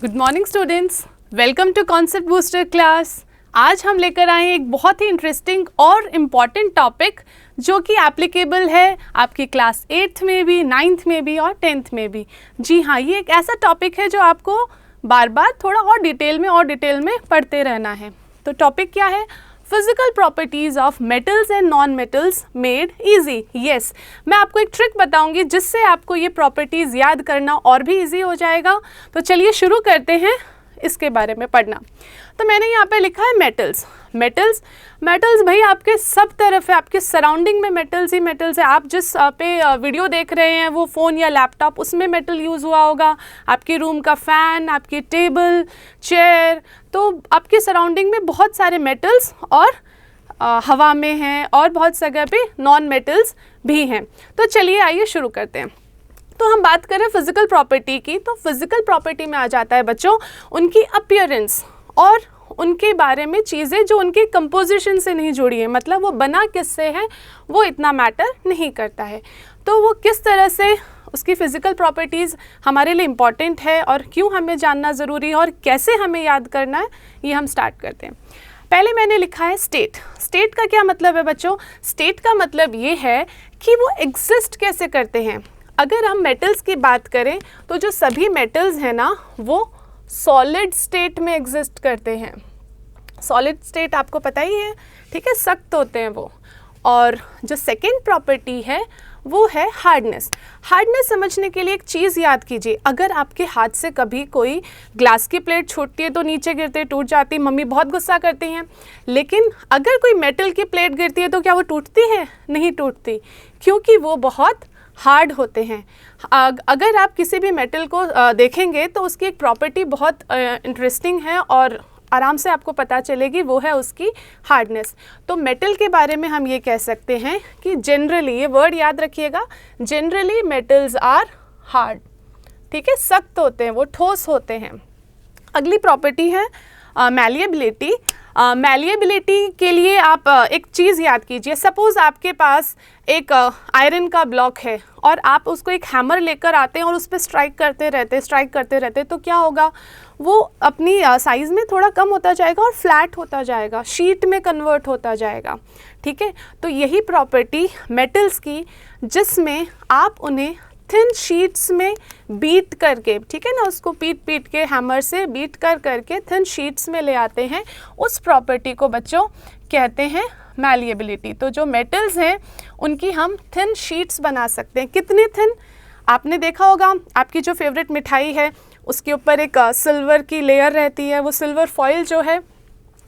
Good morning students, welcome to concept booster class. आज हम लेकर आए हैं एक बहुत ही इंटरेस्टिंग और इम्पॉर्टेंट टॉपिक जो कि एप्लीकेबल है आपकी क्लास 8th में भी, 9th में भी और 10th में भी। जी हाँ, ये एक ऐसा टॉपिक है जो आपको बार बार थोड़ा और डिटेल में पढ़ते रहना है। तो टॉपिक क्या है? Physical properties of metals and non metals made easy. Yes, मैं आपको एक ट्रिक बताऊंगी जिससे आपको ये प्रॉपर्टीज़ याद करना और भी ईजी हो जाएगा। तो चलिए शुरू करते हैं इसके बारे में पढ़ना। तो मैंने यहाँ पे लिखा है मेटल्स। मेटल्स भाई आपके सब तरफ है, आपके सराउंडिंग में मेटल्स ही मेटल्स है। आप जिस पे वीडियो देख रहे हैं वो फ़ोन या लैपटॉप, उसमें मेटल यूज़ हुआ होगा। आपके रूम का फ़ैन, आपकी टेबल, चेयर, तो आपके सराउंडिंग में बहुत सारे मेटल्स और हवा में हैं और बहुत जगह पे नॉन मेटल्स भी हैं। तो चलिए आइए शुरू करते हैं। तो हम बात करें फिजिकल प्रॉपर्टी की, तो फिजिकल प्रॉपर्टी में आ जाता है बच्चों उनकी अपीयरेंस और उनके बारे में चीज़ें जो उनके कंपोजिशन से नहीं जुड़ी है, मतलब वो बना किससे है वो इतना मैटर नहीं करता है। तो वो किस तरह से उसकी फ़िज़िकल प्रॉपर्टीज़ हमारे लिए इम्पॉर्टेंट है और क्यों हमें जानना ज़रूरी है और कैसे हमें याद करना है, ये हम स्टार्ट करते हैं। पहले मैंने लिखा है स्टेट। स्टेट का क्या मतलब है बच्चों? स्टेट का मतलब ये है कि वो एग्जिस्ट कैसे करते हैं। अगर हम मेटल्स की बात करें तो जो सभी मेटल्स हैं ना वो सॉलिड स्टेट में एग्जिस्ट करते हैं। सॉलिड स्टेट आपको पता ही है, ठीक है, सख्त होते हैं वो। और जो सेकेंड प्रॉपर्टी है वो है हार्डनेस। हार्डनेस समझने के लिए एक चीज़ याद कीजिए, अगर आपके हाथ से कभी कोई ग्लास की प्लेट छूटती है तो नीचे गिरते टूट जाती, मम्मी बहुत गुस्सा करती हैं। लेकिन अगर कोई मेटल की प्लेट गिरती है तो क्या वो टूटती है? नहीं टूटती, क्योंकि वो बहुत हार्ड होते हैं। अगर आप किसी भी मेटल को देखेंगे तो उसकी एक प्रॉपर्टी बहुत इंटरेस्टिंग है और आराम से आपको पता चलेगी, वो है उसकी हार्डनेस। तो मेटल के बारे में हम ये कह सकते हैं कि जनरली, ये वर्ड याद रखिएगा, जनरली मेटल्स आर हार्ड, ठीक है, सख्त होते हैं, वो ठोस होते हैं। अगली प्रॉपर्टी है मैलिएबिलिटी। मैलिएबिलिटी के लिए आप एक चीज़ याद कीजिए। सपोज़ आपके पास एक आयरन का ब्लॉक है और आप उसको एक हैमर लेकर आते हैं और उस पर स्ट्राइक करते रहते, तो क्या होगा? वो अपनी साइज़ में थोड़ा कम होता जाएगा और फ्लैट होता जाएगा, शीट में कन्वर्ट होता जाएगा, ठीक है। तो यही प्रॉपर्टी मेटल्स की, जिसमें आप उन्हें थिन शीट्स में बीट करके, ठीक है ना, उसको पीट के हैमर से बीट करके थिन शीट्स में ले आते हैं, उस प्रॉपर्टी को बच्चों कहते हैं मैलिएबिलिटी। तो जो मेटल्स हैं उनकी हम थिन शीट्स बना सकते हैं। कितने थिन? आपने देखा होगा आपकी जो फेवरेट मिठाई है उसके ऊपर एक सिल्वर की लेयर रहती है, वो सिल्वर फॉइल जो है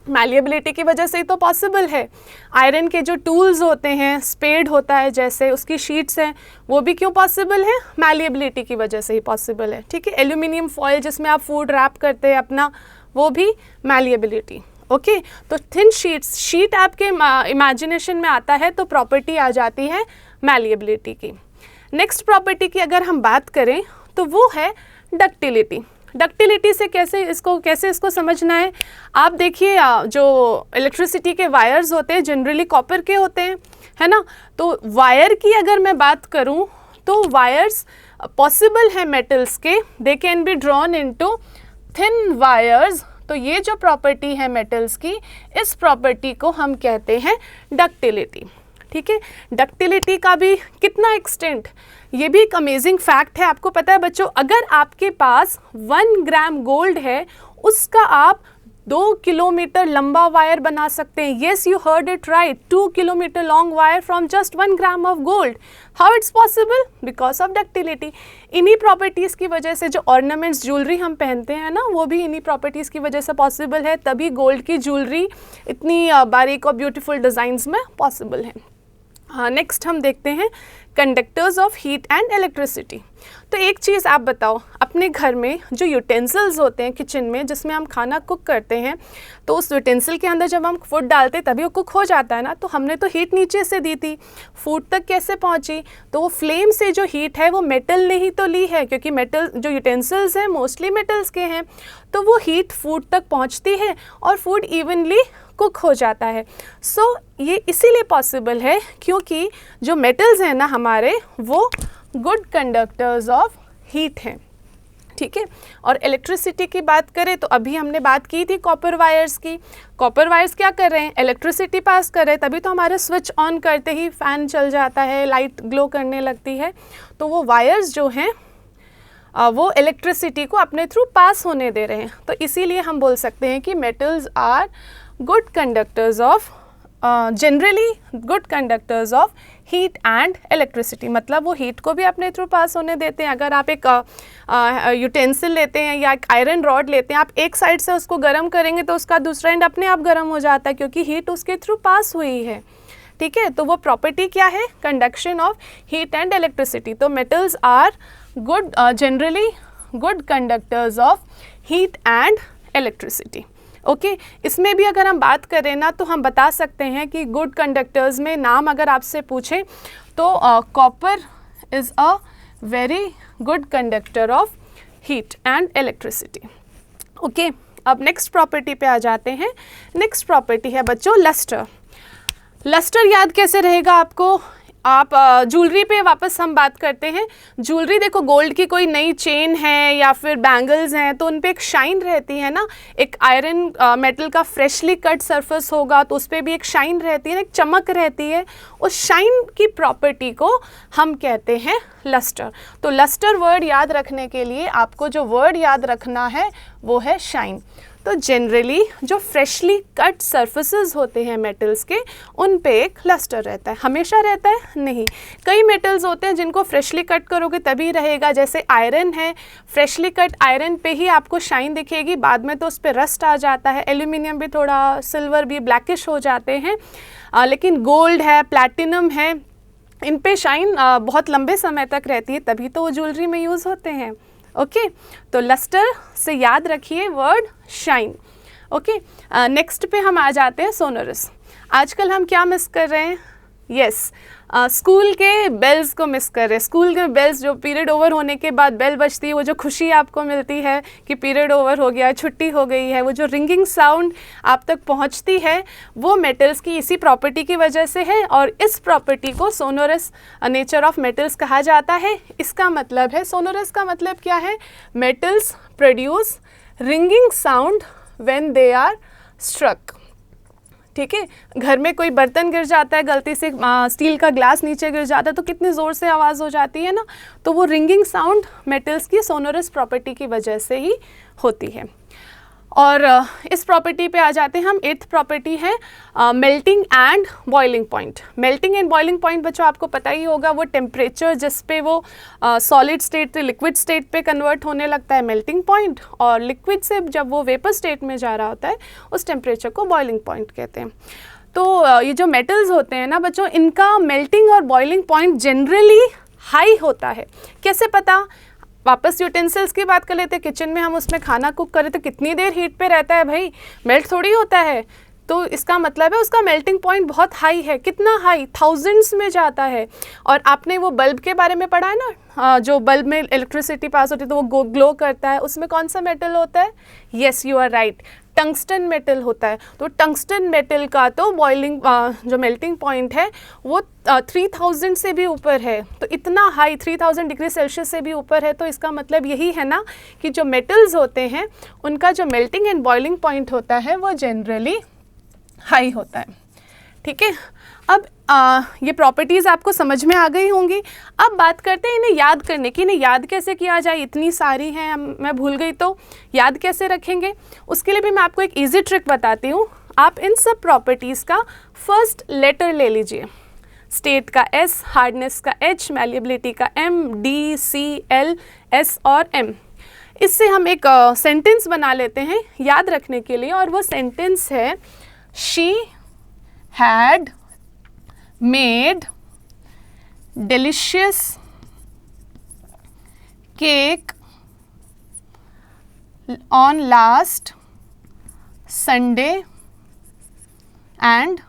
मैलिएबिलिटी की वजह से ही तो पॉसिबल है। आयरन के जो टूल्स होते हैं, स्पेड होता है जैसे, उसकी शीट्स हैं, वो भी क्यों पॉसिबल है? मैलिएबिलिटी की वजह से ही पॉसिबल है, ठीक है। एल्यूमिनियम फॉइल जिसमें आप फूड रैप करते हैं अपना, वो भी मैलिएबिलिटी। ओके, तो थिन शीट आपके इमेजिनेशन में आता है तो प्रॉपर्टी आ जाती है मैलिएबिलिटी की। नेक्स्ट प्रॉपर्टी की अगर हम बात करें तो वो है डक्टिलिटी। डक्टिलिटी से कैसे इसको समझना है? आप देखिए, जो इलेक्ट्रिसिटी के वायर्स होते हैं जनरली कॉपर के होते हैं, है ना। तो वायर की अगर मैं बात करूं तो वायर्स पॉसिबल है मेटल्स के, they can be drawn into thin wires. तो ये जो प्रॉपर्टी है मेटल्स की, इस प्रॉपर्टी को हम कहते हैं डक्टिलिटी, ठीक है। डक्टिलिटी का भी कितना एक्सटेंट, ये भी एक अमेजिंग फैक्ट है। आपको पता है बच्चों, अगर आपके पास 1 ग्राम गोल्ड है, उसका आप 2 किलोमीटर लंबा वायर बना सकते हैं। Yes, you heard it right, 2 kilometre long wire from just 1 gram of gold. How it's possible? Because of ductility. इन्हीं प्रॉपर्टीज़ की वजह से जो ऑर्नामेंट्स, ज्वेलरी हम पहनते हैं ना, वो भी इन्हीं प्रॉपर्टीज़ की वजह से पॉसिबल है। तभी गोल्ड की ज्वेलरी इतनी बारीक और ब्यूटीफुल डिज़ाइंस में पॉसिबल है। हाँ, नेक्स्ट हम देखते हैं conductors of heat and electricity. तो एक चीज़ आप बताओ, अपने घर में जो यूटेंसिल्स होते हैं किचन में, जिसमें हम खाना कुक करते हैं, तो उस यूटेंसिल के अंदर जब हम फूड डालते हैं तभी वो कुक हो जाता है ना। तो हमने तो हीट नीचे से दी थी, फूड तक कैसे पहुंची? तो वो फ्लेम से जो हीट है वो मेटल ने ही तो ली है, क्योंकि मेटल जो यूटेंसिल्स हैं मोस्टली मेटल्स के हैं। तो वो हीट फूड तक पहुँचती है और फूड इवनली कुक हो जाता है। सो ये इसीलिए पॉसिबल है क्योंकि जो मेटल्स हैं ना हमारे, वो गुड कंडक्टर्स ऑफ हीट हैं। ठीक है। और इलेक्ट्रिसिटी की बात करें तो अभी हमने बात की थी कॉपर वायर्स की। कॉपर वायर्स क्या कर रहे हैं, इलेक्ट्रिसिटी पास कर रहे हैं, तभी तो हमारा स्विच ऑन करते ही फ़ैन चल जाता है, लाइट ग्लो करने लगती है। तो वो वायर्स जो हैं वो इलेक्ट्रिसिटी को अपने थ्रू पास होने दे रहे हैं। तो इसीलिए हम बोल सकते हैं कि metals are good conductors of, generally good conductors of heat and electricity. मतलब वो हीट को भी अपने थ्रू पास होने देते हैं। अगर आप एक यूटेंसिल लेते हैं या एक आयरन रॉड लेते हैं, आप एक साइड से उसको गर्म करेंगे तो उसका दूसरा एंड अपने आप गर्म हो जाता है, क्योंकि हीट उसके थ्रू पास हुई है। ठीक है, तो वो प्रॉपर्टी क्या है, conduction of heat and electricity. तो metals are good, generally good conductors of heat and electricity. Okay, इसमें भी अगर हम बात करें ना तो हम बता सकते हैं कि गुड कंडक्टर्स में नाम अगर आपसे पूछें तो copper is a very good conductor of heat and electricity. Okay, अब नेक्स्ट प्रॉपर्टी पे आ जाते हैं। नेक्स्ट प्रॉपर्टी है बच्चों लस्टर। लस्टर याद कैसे रहेगा आपको, आप ज्वेलरी पे वापस हम बात करते हैं। ज्वेलरी देखो, गोल्ड की कोई नई चेन है या फिर बैंगल्स हैं तो उन पे एक शाइन रहती है ना। एक आयरन मेटल का फ्रेशली कट सरफेस होगा तो उस पर भी एक शाइन रहती है ना, एक चमक रहती है। उस शाइन की प्रॉपर्टी को हम कहते हैं लस्टर। तो लस्टर वर्ड याद रखने के लिए आपको जो वर्ड याद रखना है वो है शाइन। तो जनरली जो फ्रेशली कट सरफेसेस होते हैं मेटल्स के, उन पे एक लस्टर रहता है। हमेशा रहता है नहीं, कई मेटल्स होते हैं जिनको फ्रेशली कट करोगे तभी रहेगा। जैसे आयरन है, फ्रेशली कट आयरन पे ही आपको शाइन दिखेगी, बाद में तो उस पर रस्ट आ जाता है। एल्यूमिनियम भी थोड़ा, सिल्वर भी ब्लैकिश हो जाते हैं, लेकिन गोल्ड है, प्लैटिनम है, इन पे शाइन बहुत लंबे समय तक रहती है, तभी तो वो ज्वेलरी में यूज़ होते हैं। ओके, तो लस्टर से याद रखिए वर्ड शाइन। ओके, नेक्स्ट पे हम आ जाते हैं सोनोरस। आजकल हम क्या मिस कर रहे हैं, यस, स्कूल के बेल्स को मिस कर रहे हैं। स्कूल के बेल्स जो पीरियड ओवर होने के बाद बेल बजती है, वो जो खुशी आपको मिलती है कि पीरियड ओवर हो गया, छुट्टी हो गई है, वो जो रिंगिंग साउंड आप तक पहुंचती है, वो मेटल्स की इसी प्रॉपर्टी की वजह से है। और इस प्रॉपर्टी को सोनोरस नेचर ऑफ मेटल्स कहा जाता है। इसका मतलब है, सोनोरस का मतलब क्या है, metals produce ringing sound when they are struck. ठीक है, घर में कोई बर्तन गिर जाता है, गलती से स्टील का ग्लास नीचे गिर जाता है तो कितनी ज़ोर से आवाज़ हो जाती है ना। तो वो रिंगिंग साउंड मेटल्स की सोनोरस प्रॉपर्टी की वजह से ही होती है। और इस प्रॉपर्टी पे आ जाते हैं हम। 8th प्रॉपर्टी है melting and boiling point. Melting and boiling point बच्चों आपको पता ही होगा, वो टेम्परेचर जिस पे वो सॉलिड स्टेट से लिक्विड स्टेट पे कन्वर्ट होने लगता है, मेल्टिंग पॉइंट। और लिक्विड से जब वो वेपर स्टेट में जा रहा होता है, उस टेम्परेचर को बॉइलिंग पॉइंट कहते हैं। तो ये जो मेटल्स होते हैं ना बच्चों, इनका मेल्टिंग और बॉइलिंग पॉइंट जनरली हाई होता है। कैसे पता, वापस यूटेंसिल्स की बात कर लेते हैं। किचन में हम उसमें खाना कुक करें तो कितनी देर हीट पे रहता है भाई, मेल्ट थोड़ी होता है। तो इसका मतलब है उसका मेल्टिंग पॉइंट बहुत हाई है। कितना हाई, थाउजेंड्स में जाता है। और आपने वो बल्ब के बारे में पढ़ा है ना, जो बल्ब में इलेक्ट्रिसिटी पास होती है तो वो ग्लो करता है, उसमें कौन सा मेटल होता है, yes you are right, tungsten metal होता है। तो टंगस्टन मेटल का तो बॉइलिंग जो मेल्टिंग पॉइंट है वो 3000 से भी ऊपर है। तो इतना हाई, 3000 डिग्री सेल्सियस से भी ऊपर है। तो इसका मतलब यही है ना कि जो मेटल्स होते हैं उनका जो मेल्टिंग एंड बॉइलिंग पॉइंट होता है वो जनरली हाई होता है। ठीक है, अब ये प्रॉपर्टीज़ आपको समझ में आ गई होंगी। अब बात करते हैं इन्हें याद करने की। इन्हें याद कैसे किया जाए, इतनी सारी हैं, मैं भूल गई तो याद कैसे रखेंगे। उसके लिए भी मैं आपको एक इजी ट्रिक बताती हूँ। आप इन सब प्रॉपर्टीज़ का फर्स्ट लेटर ले लीजिए। स्टेट का S, हार्डनेस का H, मैलिएबिलिटी का M, D, C, L, S और M। इससे हम एक सेंटेंस बना लेते हैं याद रखने के लिए, और वो सेंटेंस है She had made delicious cake on last Sunday and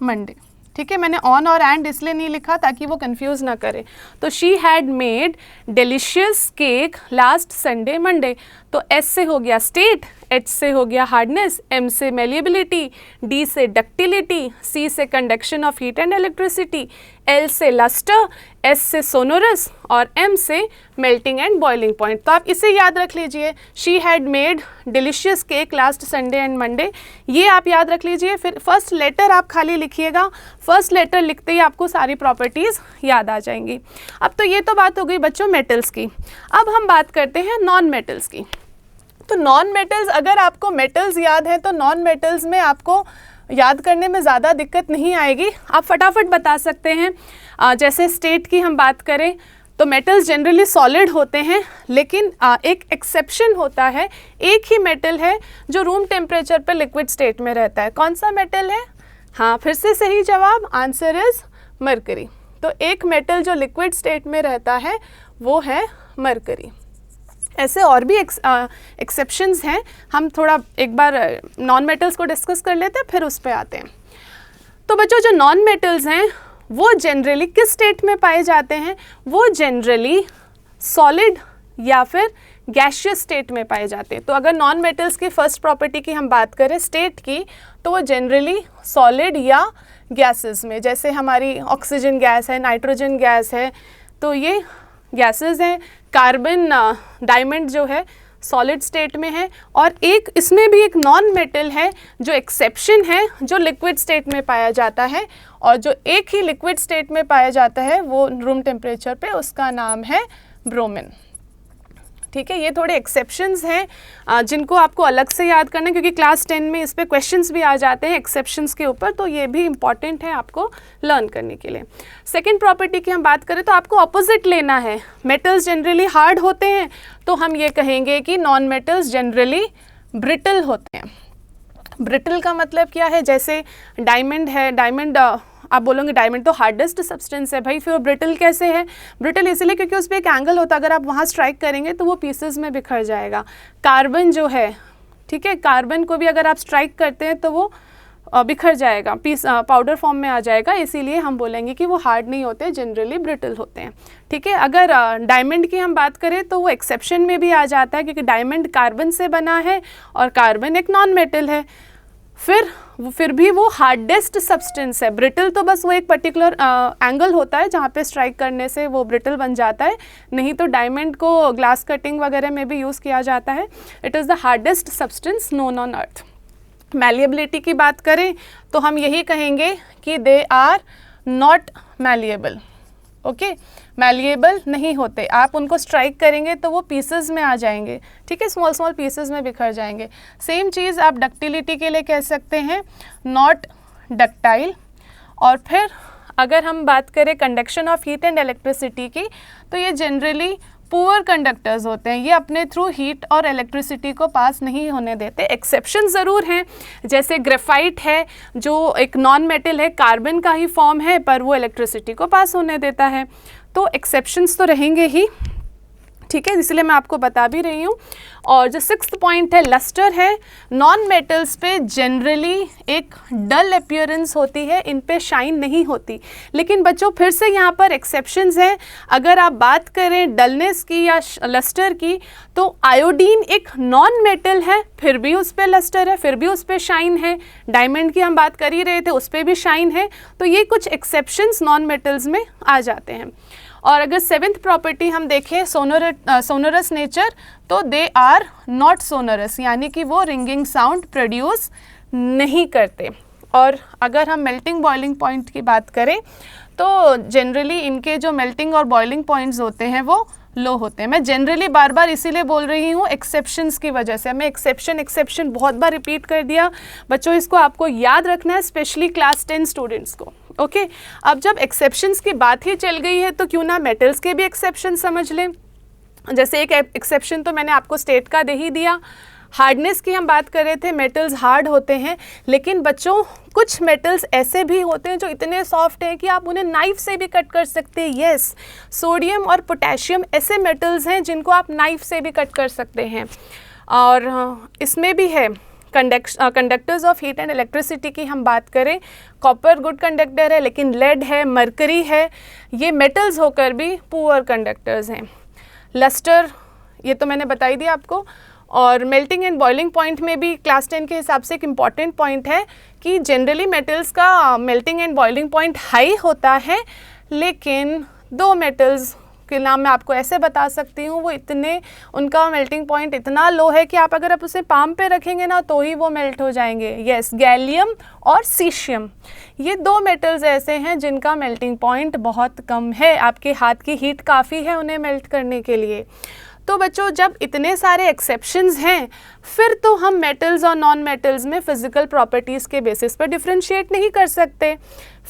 Monday। ठीक है, मैंने ऑन और एंड इसलिए नहीं लिखा ताकि वो कंफ्यूज ना करे। तो she had made delicious cake last Sunday Monday. तो एस से हो गया स्टेट, H से हो गया हार्डनेस, M से मेलिएबिलिटी, D से डक्टिलिटी, C से conduction of heat and electricity, L से लस्टर, S से सोनोरस और M से मेल्टिंग एंड बॉइलिंग पॉइंट। तो आप इसे याद रख लीजिए, she had made delicious cake last Sunday and Monday, ये आप याद रख लीजिए। फिर फर्स्ट लेटर आप खाली लिखिएगा, फर्स्ट लेटर लिखते ही आपको सारी प्रॉपर्टीज़ याद आ जाएंगी। अब तो ये तो बात हो गई बच्चों मेटल्स की। अब हम बात करते हैं नॉन मेटल्स की। तो नॉन मेटल्स, अगर आपको मेटल्स याद है तो नॉन मेटल्स में आपको याद करने में ज़्यादा दिक्कत नहीं आएगी, आप फटाफट बता सकते हैं। जैसे स्टेट की हम बात करें तो मेटल्स जनरली सॉलिड होते हैं, लेकिन एक एक्सेप्शन होता है, एक ही मेटल है जो रूम टेम्परेचर पर लिक्विड स्टेट में रहता है। कौन सा मेटल है? हाँ, फिर से सही जवाब, आंसर इज मरकरी। तो एक मेटल जो लिक्विड स्टेट में रहता है वो है मरकरी। ऐसे और भी एक्सेप्शंस हैं, हम थोड़ा एक बार नॉन मेटल्स को डिस्कस कर लेते हैं फिर उस पर आते हैं। तो बच्चों जो नॉन मेटल्स हैं वो जनरली किस स्टेट में पाए जाते हैं? वो जनरली सॉलिड या फिर गैशियस स्टेट में पाए जाते हैं। तो अगर नॉन मेटल्स की फर्स्ट प्रॉपर्टी की हम बात करें स्टेट की, तो वो जनरली सॉलिड या गैसेस में, जैसे हमारी ऑक्सीजन गैस है, नाइट्रोजन गैस है, तो ये गैसेस हैं। कार्बन डायमंड जो है सॉलिड स्टेट में है, और एक इसमें भी एक नॉन मेटल है जो एक्सेप्शन है, जो लिक्विड स्टेट में पाया जाता है, और जो एक ही लिक्विड स्टेट में पाया जाता है वो रूम टेम्परेचर पे, उसका नाम है ब्रोमीन। ठीक है, ये थोड़े एक्सेप्शंस हैं जिनको आपको अलग से याद करना है, क्योंकि क्लास 10 में इस पे क्वेश्चंस भी आ जाते हैं एक्सेप्शंस के ऊपर, तो ये भी इंपॉर्टेंट है आपको लर्न करने के लिए। सेकंड प्रॉपर्टी की हम बात करें तो आपको ऑपोजिट लेना है। मेटल्स जनरली हार्ड होते हैं, तो हम ये कहेंगे कि नॉन मेटल्स जनरली ब्रिटल होते हैं। ब्रिटल का मतलब क्या है? जैसे डायमंड है, डायमंड आप बोलोगे डायमंड तो हार्डेस्ट सब्सटेंस है भाई, फिर वो ब्रिटल कैसे है? ब्रिटल इसलिए क्योंकि उस पर एक एंगल होता है, अगर आप वहाँ स्ट्राइक करेंगे तो वो पीसेस में बिखर जाएगा। कार्बन जो है, ठीक है, कार्बन को भी अगर आप स्ट्राइक करते हैं तो वो बिखर जाएगा, पीस पाउडर फॉर्म में आ जाएगा, इसीलिए हम बोलेंगे कि वो हार्ड नहीं होते, जनरली ब्रिटल होते हैं। ठीक है, अगर डायमंड की हम बात करें तो वो एक्सेप्शन में भी आ जाता है, क्योंकि डायमंड कार्बन से बना है और कार्बन एक नॉन मेटल है, फिर भी वो हार्डेस्ट सब्सटेंस है। ब्रिटल तो बस वो एक पर्टिकुलर एंगल होता है जहाँ पे स्ट्राइक करने से वो ब्रिटल बन जाता है, नहीं तो डायमंड को ग्लास कटिंग वगैरह में भी यूज़ किया जाता है। It is the hardest substance known on earth. Malleability की बात करें तो हम यही कहेंगे कि they are not malleable. Okay, malleable नहीं होते, आप उनको स्ट्राइक करेंगे तो वो पीसेस में आ जाएंगे, ठीक है, स्मॉल स्मॉल पीसेस में बिखर जाएंगे। सेम चीज़ आप डक्टिलिटी के लिए कह सकते हैं, नॉट डक्टाइल। और फिर अगर हम बात करें conduction of heat and electricity की, तो ये जनरली पुअर कंडक्टर्स होते हैं, ये अपने थ्रू हीट और इलेक्ट्रिसिटी को पास नहीं होने देते। एक्सेप्शन ज़रूर हैं, जैसे ग्रेफाइट है जो एक नॉन मेटल है, कार्बन का ही फॉर्म है, पर वो इलेक्ट्रिसिटी को पास होने देता है। तो एक्सेप्शंस तो रहेंगे ही, ठीक है, इसलिए मैं आपको बता भी रही हूँ। और जो सिक्स्थ पॉइंट है, लस्टर है। नॉन मेटल्स पे जनरली एक डल अपीयरेंस होती है, इन पे शाइन नहीं होती। लेकिन बच्चों फिर से यहाँ पर एक्सेप्शंस हैं। अगर आप बात करें डलनेस की या लस्टर की, तो आयोडीन एक नॉन मेटल है, फिर भी उस पर लस्टर है, फिर भी उस पर शाइन है। डायमंड की हम बात कर ही रहे थे, उस पर भी शाइन है। तो ये कुछ एक्सेप्शंस नॉन मेटल्स में आ जाते हैं। और अगर सेवेंथ प्रॉपर्टी हम देखें सोनोरस नेचर, तो दे आर नॉट सोनोरस, यानी कि वो रिंगिंग साउंड प्रोड्यूस नहीं करते। और अगर हम मेल्टिंग बॉइलिंग पॉइंट की बात करें तो जनरली इनके जो मेल्टिंग और बॉइलिंग पॉइंट्स होते हैं वो लो होते हैं। मैं जनरली बार बार इसीलिए बोल रही हूँ एक्सेप्शंस की वजह से। मैं एक्सेप्शन बहुत बार रिपीट कर दिया बच्चों, इसको आपको याद रखना है, स्पेशली क्लास 10 स्टूडेंट्स को। ओके, अब जब एक्सेप्शंस की बात ही चल गई है तो क्यों ना मेटल्स के भी एक्सेप्शन समझ लें। जैसे एक एक्सेप्शन तो मैंने आपको स्टेट का दे ही दिया। हार्डनेस की हम बात कर रहे थे, मेटल्स हार्ड होते हैं, लेकिन बच्चों कुछ मेटल्स ऐसे भी होते हैं जो इतने सॉफ्ट हैं कि आप उन्हें नाइफ से भी कट कर सकते हैं। यस, सोडियम और पोटेशियम ऐसे मेटल्स हैं जिनको आप नाइफ से भी कट कर सकते हैं। और इसमें भी है conductors of heat and electricity की हम बात करें, कॉपर गुड कंडक्टर है, लेकिन लेड है, मरकरी है, ये मेटल्स होकर भी पुअर कंडक्टर्स हैं। लस्टर ये तो मैंने बताई दी आपको। और मेल्टिंग एंड बॉइलिंग पॉइंट में भी क्लास 10 के हिसाब से एक इम्पॉर्टेंट पॉइंट है कि जनरली मेटल्स का melting and boiling point high होता है, लेकिन 2 मेटल्स के नाम मैं आपको ऐसे बता सकती हूँ, वो इतने, उनका मेल्टिंग पॉइंट इतना लो है कि आप अगर आप उसे पाम पे रखेंगे ना तो ही वो मेल्ट हो जाएंगे। यस, गैलियम और सीशियम, ये 2 मेटल्स ऐसे हैं जिनका मेल्टिंग पॉइंट बहुत कम है, आपके हाथ की हीट काफ़ी है उन्हें मेल्ट करने के लिए। तो बच्चों, जब इतने सारे एक्सेप्शंस हैं, फिर तो हम मेटल्स और नॉन मेटल्स में फ़िज़िकल प्रॉपर्टीज़ के बेसिस पर डिफ्रेंशिएट नहीं कर सकते,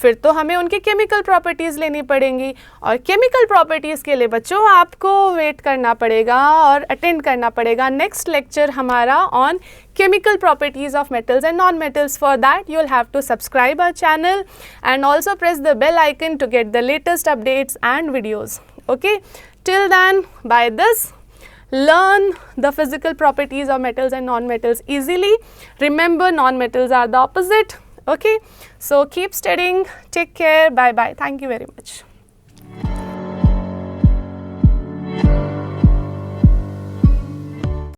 फिर तो हमें उनकी केमिकल प्रॉपर्टीज़ लेनी पड़ेंगी। और केमिकल प्रॉपर्टीज़ के लिए बच्चों आपको वेट करना पड़ेगा और अटेंड करना पड़ेगा नेक्स्ट लेक्चर हमारा on chemical properties of metals and non-metals. For that you'll have to subscribe our channel and also press the bell icon to get the latest updates and videos. Okay, till then, by this learn the physical properties of metals and non-metals easily. Remember, non-metals are the opposite. Okay, so keep studying, take care, bye bye, thank you very much.